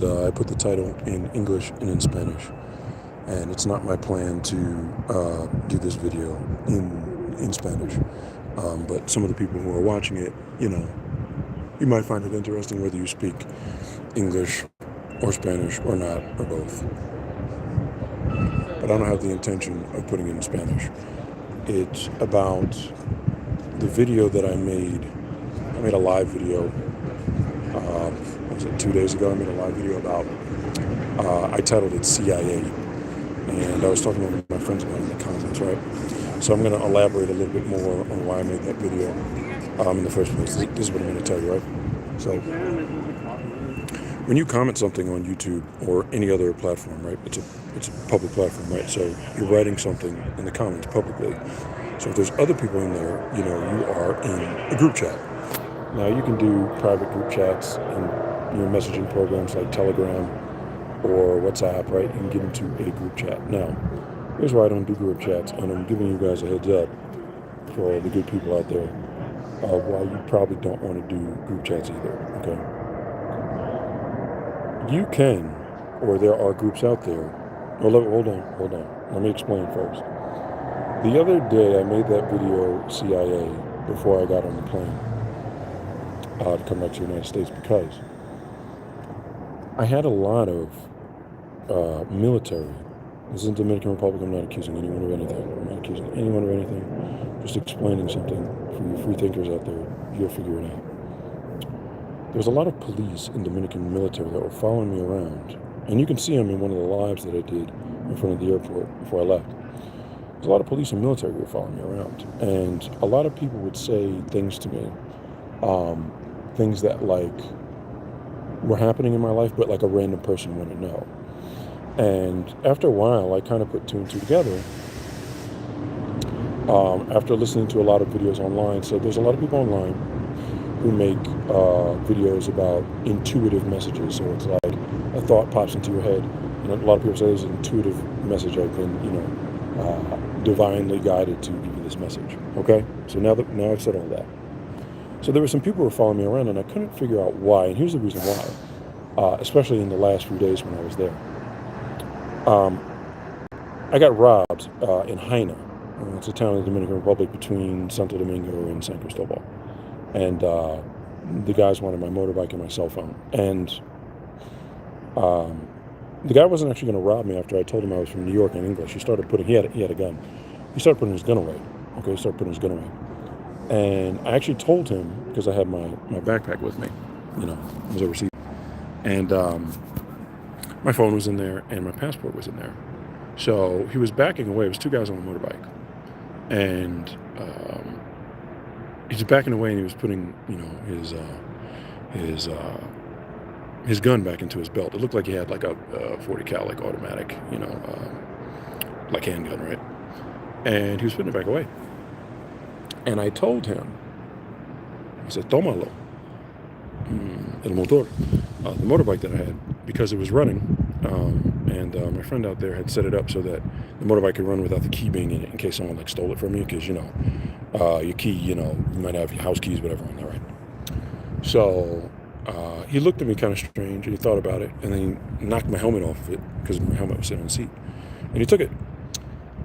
I put the title in English and in Spanish, and it's not my plan to do this video in Spanish. But some of the people who are watching it, you might find it interesting whether you speak English or Spanish or not, or both. But I don't have the intention of putting it in Spanish. It's about the video that I made. I made a live video. What was it, 2 days ago? I made a live video about. I titled it CIA, and I was talking to my friends about it in the comments, right? So I'm going to elaborate a little bit more on why I made that video in the first place. This is what I'm going to tell you, right? So when you comment something on YouTube or any other platform, right? It's a public platform, right? So you're writing something in the comments publicly. So if there's other people in there, you are in a group chat. Now you can do private group chats in messaging programs like Telegram or WhatsApp, right? You can get into a group chat. Now, here's why I don't do group chats, and I'm giving you guys a heads up for all the good people out there why you probably don't want to do group chats either, okay? You can, or there are groups out there. Oh, hold on. Let me explain first. The other day, I made that video CIA before I got on the plane to come back to the United States because I had a lot of military. This is the Dominican Republic. I'm not accusing anyone of anything. I'm not accusing anyone of anything. Just explaining something for you free thinkers out there. You'll figure it out. There's a lot of police in Dominican military that were following me around. And you can see them in one of the lives that I did in front of the airport before I left. There's a lot of police and military who were following me around. And a lot of people would say things to me. Things that were happening in my life, but like a random person wouldn't know. And after a while, I kind of put two and two together. After listening to a lot of videos online, so there's a lot of people online who make videos about intuitive messages. So it's like a thought pops into your head, and a lot of people say there's an intuitive message. I've been, divinely guided to give you this message. Okay, so now I've said all that. So there were some people who were following me around, and I couldn't figure out why. And here's the reason why, especially in the last few days when I was there. I got robbed in Jaina. It's a town in the Dominican Republic between Santo Domingo and San Cristobal. And the guys wanted my motorbike and my cell phone. And the guy wasn't actually going to rob me after I told him I was from New York in English. He had a gun. He started putting his gun away. Okay, he started putting his gun away. And I actually told him, because I had my backpack with me, I was overseas. And my phone was in there and my passport was in there. So he was backing away. It was two guys on a motorbike. And he was backing away and he was putting, his gun back into his belt. It looked like he had like a 40 cal, like automatic, like handgun, right? And he was putting it back away. And I told him, I said, tómalo, el motor, the motorbike that I had, because it was running, and my friend out there had set it up so that the motorbike could run without the key being in it in case someone stole it from you, because your key, you might have your house keys, whatever on there, right? So he looked at me kind of strange, and he thought about it, and then he knocked my helmet off of it because my helmet was sitting on the seat, and he took it.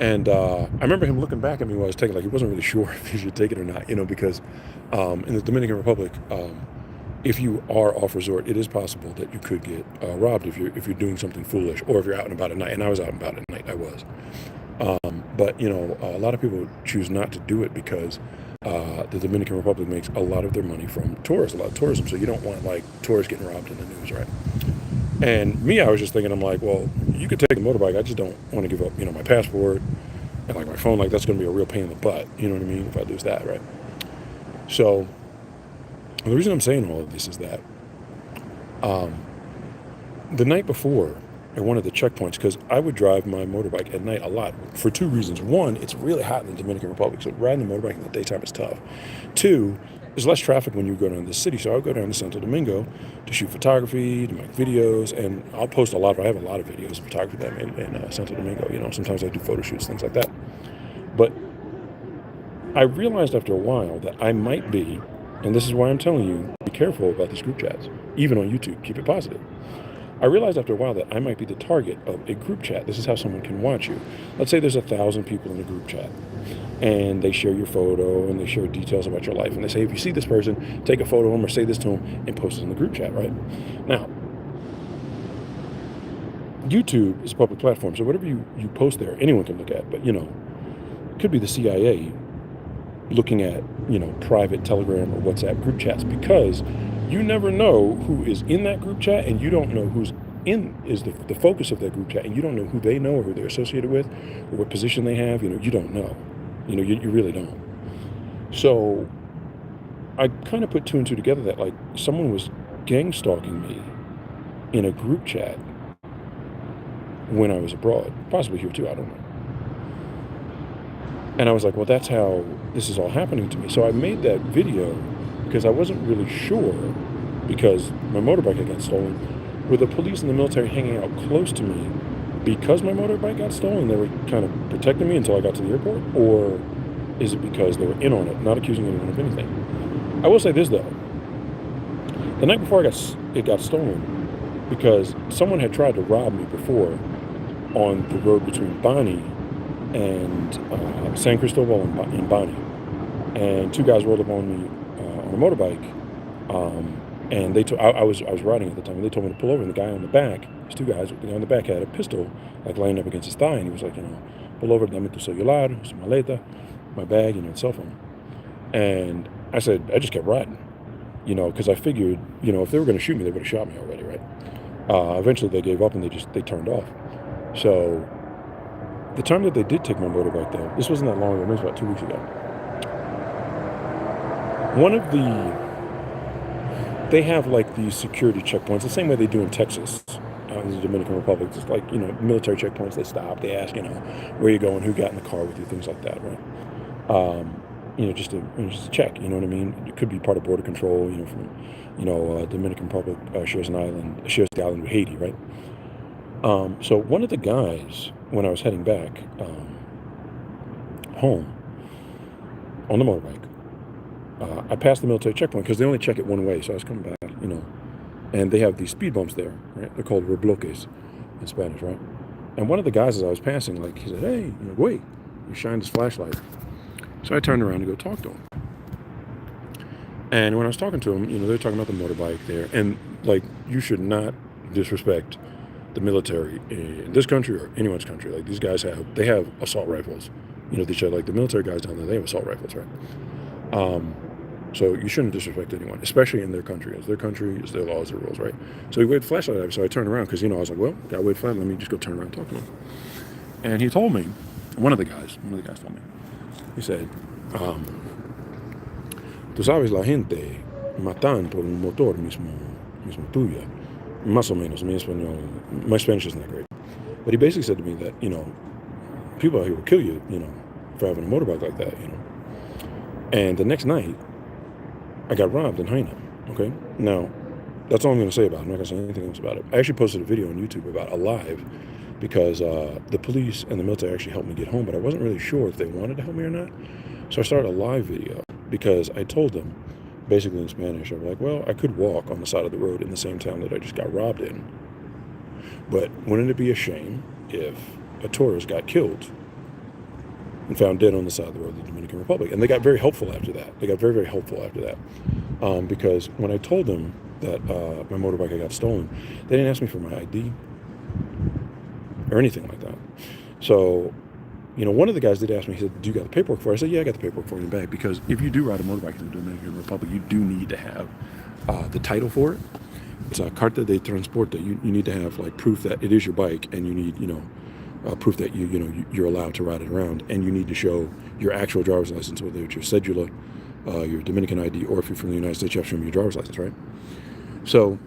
And I remember him looking back at me while I was taking it, like he wasn't really sure if he should take it or not, because in the Dominican Republic, if you are off resort, it is possible that you could get robbed if you're doing something foolish, or if you're out and about at night. And I was out and about at night. I was. But a lot of people choose not to do it because the Dominican Republic makes a lot of their money from tourists, a lot of tourism. So you don't want tourists getting robbed in the news, right? And me, I was just thinking, I'm like, well, you could take the motorbike. I just don't want to give up, my passport and my phone. That's going to be a real pain in the butt. You know what I mean? If I lose that, right? So the reason I'm saying all of this is that the night before at one of the checkpoints, because I would drive my motorbike at night a lot for two reasons. One, it's really hot in the Dominican Republic, so riding the motorbike in the daytime is tough. Two, there's less traffic when you go down to the city, so I would go down to Santo Domingo to shoot photography, to make videos, and I'll post I have a lot of videos of photography that I made in Santo Domingo. Sometimes I do photo shoots, things like that. But I realized after a while that I might be, and this is why I'm telling you, be careful about these group chats, even on YouTube, keep it positive. I realized after a while that I might be the target of a group chat. This is how someone can watch you. Let's say there's 1,000 people in a group chat, and they share your photo and they share details about your life. And they say, if you see this person, take a photo of them or say this to them and post it in the group chat, right? Now, YouTube is a public platform, so whatever you post there, anyone can look at. But, it could be the CIA looking at, private Telegram or WhatsApp group chats, because you never know who is in that group chat, and you don't know who's is the focus of that group chat, and you don't know who they know or who they're associated with or what position they have. You don't know. You really don't. So I kind of put two and two together that, like, someone was gang stalking me in a group chat when I was abroad, possibly here too, I don't know. And I was like, well, that's how this is all happening to me. So I made that video because I wasn't really sure, because my motorbike had got stolen. Were the police and the military hanging out close to me because my motorbike got stolen? They were kind of protecting me until I got to the airport? Or is it because they were in on it, not accusing anyone of anything? I will say this, though. The night before it got stolen, because someone had tried to rob me before on the road between Bonnie and San Cristobal and Bonnie. And two guys rolled up on me on a motorbike. And I was riding at the time, and they told me to pull over. And the guy on the back, these two guys, the guy on the back had a pistol, like, laying up against his thigh. And he was like, pull over, dame tu celular, su maleta, my bag, cell phone. And I said, I just kept riding, because I figured, if they were going to shoot me, they would have shot me already, right? Eventually they gave up and they turned off. So the time that they did take my motorbike, though, this wasn't that long ago, it was about 2 weeks ago. They have, like, these security checkpoints, the same way they do in Texas, in the Dominican Republic. Just like, military checkpoints, they stop, they ask, where you going, who got in the car with you, things like that, right? Just to check, you know what I mean? It could be part of border control, from, Dominican Republic shares the island with Haiti, right? So one of the guys, when I was heading back home on the motorbike, I passed the military checkpoint because they only check it one way. So I was coming back, and they have these speed bumps there, right? They're called rebloques in Spanish, right? And one of the guys, as I was passing, like, he said, hey, wait, he shined his flashlight. So I turned around to go talk to him. And when I was talking to him, they were talking about the motorbike there. And, like, you should not disrespect the military in this country or anyone's country. Like, these guys have assault rifles. They should, like, the military guys down there, they have assault rifles, right? So you shouldn't disrespect anyone, especially in their country. It's their country, it's their laws, their rules, right? So he waved a flashlight at me, so I turned around because, I was like, well, got to wave flashlight, let me just go turn around and talk to him. And he told me, one of the guys told me, he said, tú sabes, la gente matan por un motor mismo tuya. Más o menos, my Spanish isn't that great. But he basically said to me that, people out here will kill you, for having a motorbike like that, And the next night, I got robbed in Haina, okay? Now, that's all I'm going to say about it. I'm not going to say anything else about it. I actually posted a video on YouTube about a live, because the police and the military actually helped me get home, but I wasn't really sure if they wanted to help me or not. So I started a live video because I told them, basically in Spanish, I was like, well, I could walk on the side of the road in the same town that I just got robbed in. But wouldn't it be a shame if a tourist got killed and found dead on the side of the road of the Dominican Republic? And they got very helpful after that. Very helpful after that. Because when I told them that my motorbike had got stolen, they didn't ask me for my ID or anything like that. So, one of the guys did ask me, he said, do you got the paperwork for it? I said, yeah, I got the paperwork for it in the bag, because if you do ride a motorbike in the Dominican Republic, you do need to have the title for it. It's a carta de transporte. You need to have, like, proof that it is your bike, and you need, proof that you're allowed to ride it around, and you need to show your actual driver's license, whether it's your cedula, your Dominican ID, or if you're from the United States, you have to show them your driver's license, right? So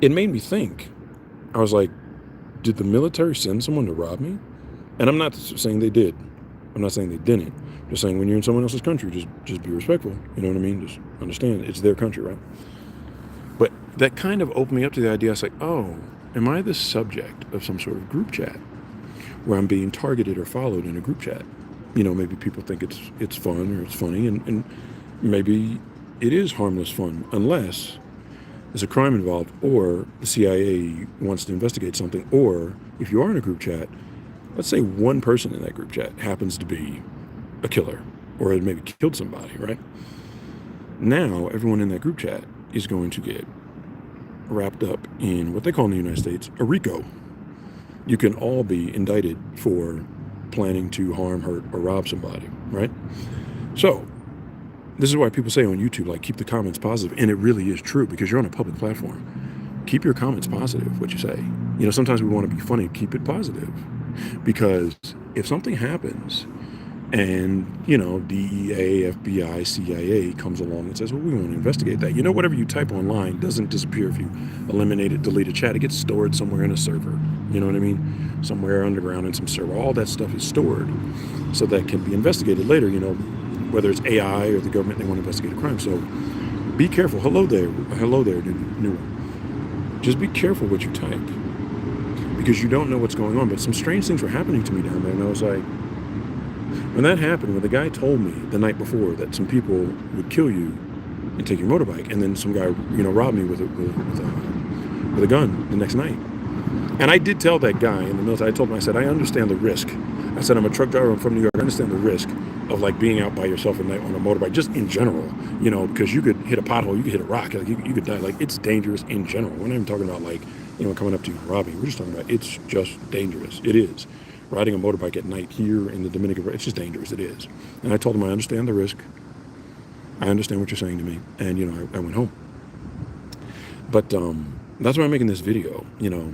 it made me think. I was like, did the military send someone to rob me? And I'm not saying they did. I'm not saying they didn't. I'm just saying, when you're in someone else's country, just be respectful. You know what I mean? Just understand it's their country, right? But that kind of opened me up to the idea. I was like, oh, am I the subject of some sort of group chat where I'm being targeted or followed in a group chat? Maybe people think it's fun or it's funny, and maybe it is harmless fun, unless there's a crime involved, or the CIA wants to investigate something, or if you are in a group chat, let's say one person in that group chat happens to be a killer or had maybe killed somebody, right? Now, everyone in that group chat is going to get wrapped up in what they call in the United States a RICO. You can all be indicted for planning to harm, hurt, or rob somebody, right? So, this is why people say on YouTube, like, keep the comments positive, and it really is true because you're on a public platform. Keep your comments positive, what you say. You know, sometimes we want to be funny, keep it positive. Because if something happens and, you know, DEA, FBI, CIA comes along and says, well, we want to investigate that. You know, whatever you type online doesn't disappear if you eliminate it, delete a chat. It gets stored somewhere in a server. You know what I mean? Somewhere underground in some server. All that stuff is stored so that can be investigated later, you know, whether it's AI or the government, they want to investigate a crime. So be careful. Hello there, new one. Just be careful what you type because you don't know what's going on. But some strange things were happening to me down there, and I was like, when that happened, when the guy told me the night before that some people would kill you and take your motorbike, and then some guy, you know, robbed me with a gun the next night. And I did tell that guy in the military, I told him, I said, I understand the risk. I said, I'm a truck driver, I'm from New York, I understand the risk of like being out by yourself at night on a motorbike, just in general, you know, because you could hit a pothole, you could hit a rock, like you could die. Like, it's dangerous in general. We're not even talking about like, you know, coming up to you and robbing you. We're just talking about it's just dangerous. It is. Riding a motorbike at night here in the Dominican Republic, it's just dangerous. It is. And I told him I understand the risk. I understand what you're saying to me. And, you know, I went home. But that's why I'm making this video, you know.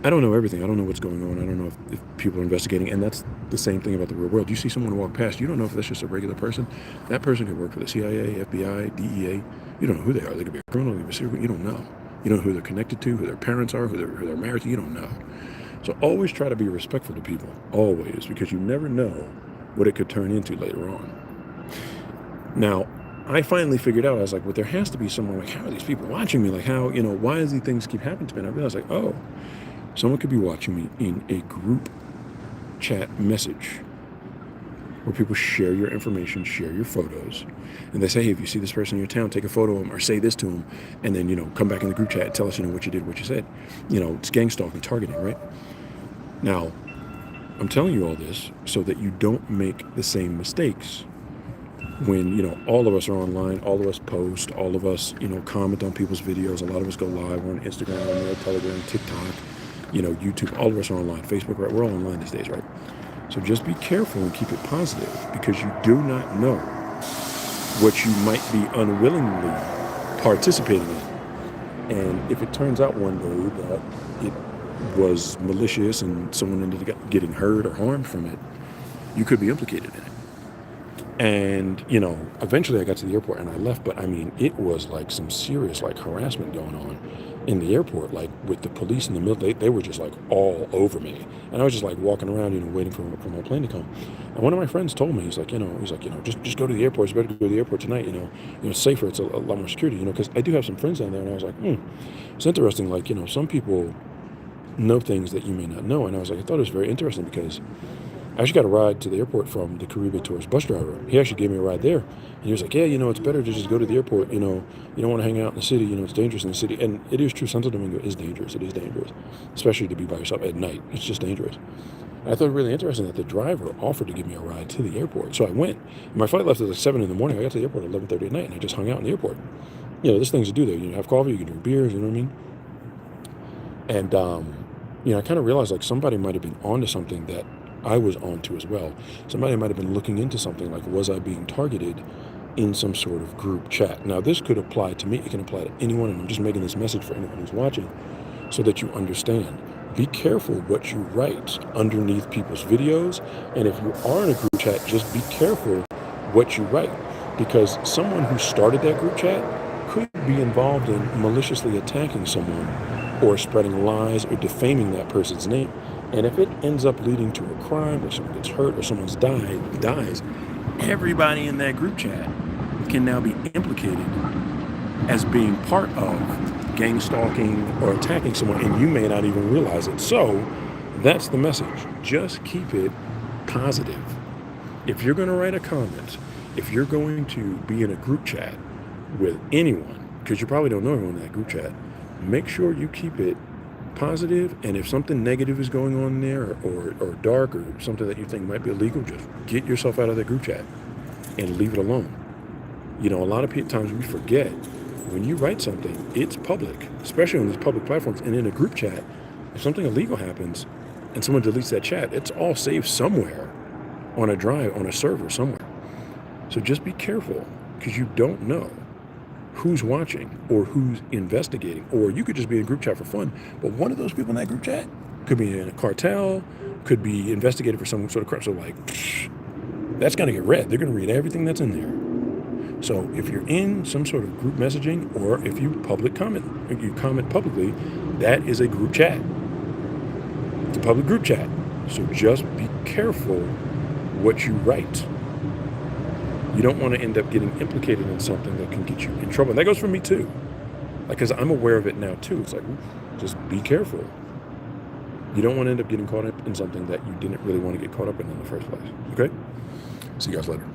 I don't know everything. I don't know what's going on. I don't know if people are investigating. And that's the same thing about the real world. You see someone walk past, you don't know if that's just a regular person. That person could work for the CIA, FBI, DEA. You don't know who they are. They could be a criminal, they could be a serial. You don't know. You don't know who they're connected to, who their parents are, who they're married to. You don't know. So always try to be respectful to people. Always. Because you never know what it could turn into later on. Now, I finally figured out, I was like, well, there has to be someone, like, how are these people watching me? Like, how, you know, why do these things keep happening to me? And I realized, like, oh, someone could be watching me in a group chat message where people share your information, share your photos, and they say, hey, if you see this person in your town, take a photo of them or say this to them, and then, you know, come back in the group chat and tell us, you know, what you did, what you said. You know, it's gangstalking, targeting, right? Now, I'm telling you all this so that you don't make the same mistakes when, you know, all of us are online, all of us post, all of us, you know, comment on people's videos. A lot of us go live on Instagram, on Telegram, TikTok, you know, YouTube. All of us are online. Facebook, right? We're all online these days, right? So just be careful and keep it positive because you do not know what you might be unwillingly participating in. And if it turns out one day that it was malicious and someone ended up getting hurt or harmed from it, you could be implicated in it. And, you know, eventually I got to the airport and I left, but I mean, it was like some serious like harassment going on in the airport, like with the police and the military. They were just like all over me. And I was just like walking around, you know, waiting for my plane to come. And one of my friends told me, he's like, you know, just go to the airport. It's better to go to the airport tonight, you know, it's safer. It's a lot more security, you know, because I do have some friends down there. And I was like, it's interesting. Like, you know, some people know things that you may not know. And I was like, I thought it was very interesting because I actually got a ride to the airport from the Caribbean tourist bus driver. He actually gave me a ride there. And he was like, yeah, you know, it's better to just go to the airport. You know, you don't want to hang out in the city. You know, it's dangerous in the city. And it is true. Santo Domingo is dangerous. It is dangerous, especially to be by yourself at night. It's just dangerous. And I thought it really interesting that the driver offered to give me a ride to the airport. So I went. My flight left at like 7 in the morning. I got to the airport at 11:30 at night, and I just hung out in the airport. You know, there's things to do there. You know, have coffee. You can drink beers. You know what I mean? And, you know, I kind of realized like somebody might have been onto something that I was onto as well. Somebody might have been looking into something like, was I being targeted in some sort of group chat? Now, this could apply to me. It can apply to anyone, and I'm just making this message for anyone who's watching so that you understand. Be careful what you write underneath people's videos, and if you are in a group chat, just be careful what you write, because someone who started that group chat could be involved in maliciously attacking someone or spreading lies or defaming that person's name. And if it ends up leading to a crime or someone gets hurt or someone's dies, everybody in that group chat can now be implicated as being part of gang stalking or attacking someone, and you may not even realize it. So that's the message. Just keep it positive. If you're going to write a comment, if you're going to be in a group chat with anyone, because you probably don't know everyone in that group chat, make sure you keep it positive, and if something negative is going on there or dark or something that you think might be illegal, just get yourself out of that group chat and leave it alone. You know, a lot of times we forget when you write something, it's public, especially on these public platforms. And in a group chat, if something illegal happens and someone deletes that chat, it's all saved somewhere on a drive, on a server somewhere. So just be careful, because you don't know who's watching or who's investigating, or you could just be in a group chat for fun, but one of those people in that group chat could be in a cartel, could be investigated for some sort of crime. So like, that's going to get read. They're going to read everything that's in there. So if you're in some sort of group messaging, or if you comment publicly, that is a group chat. It's a public group chat. So just be careful what you write. You don't want to end up getting implicated in something that can get you in trouble. And that goes for me too. Like, because I'm aware of it now too. It's like, just be careful. You don't want to end up getting caught up in something that you didn't really want to get caught up in the first place. Okay? See you guys later.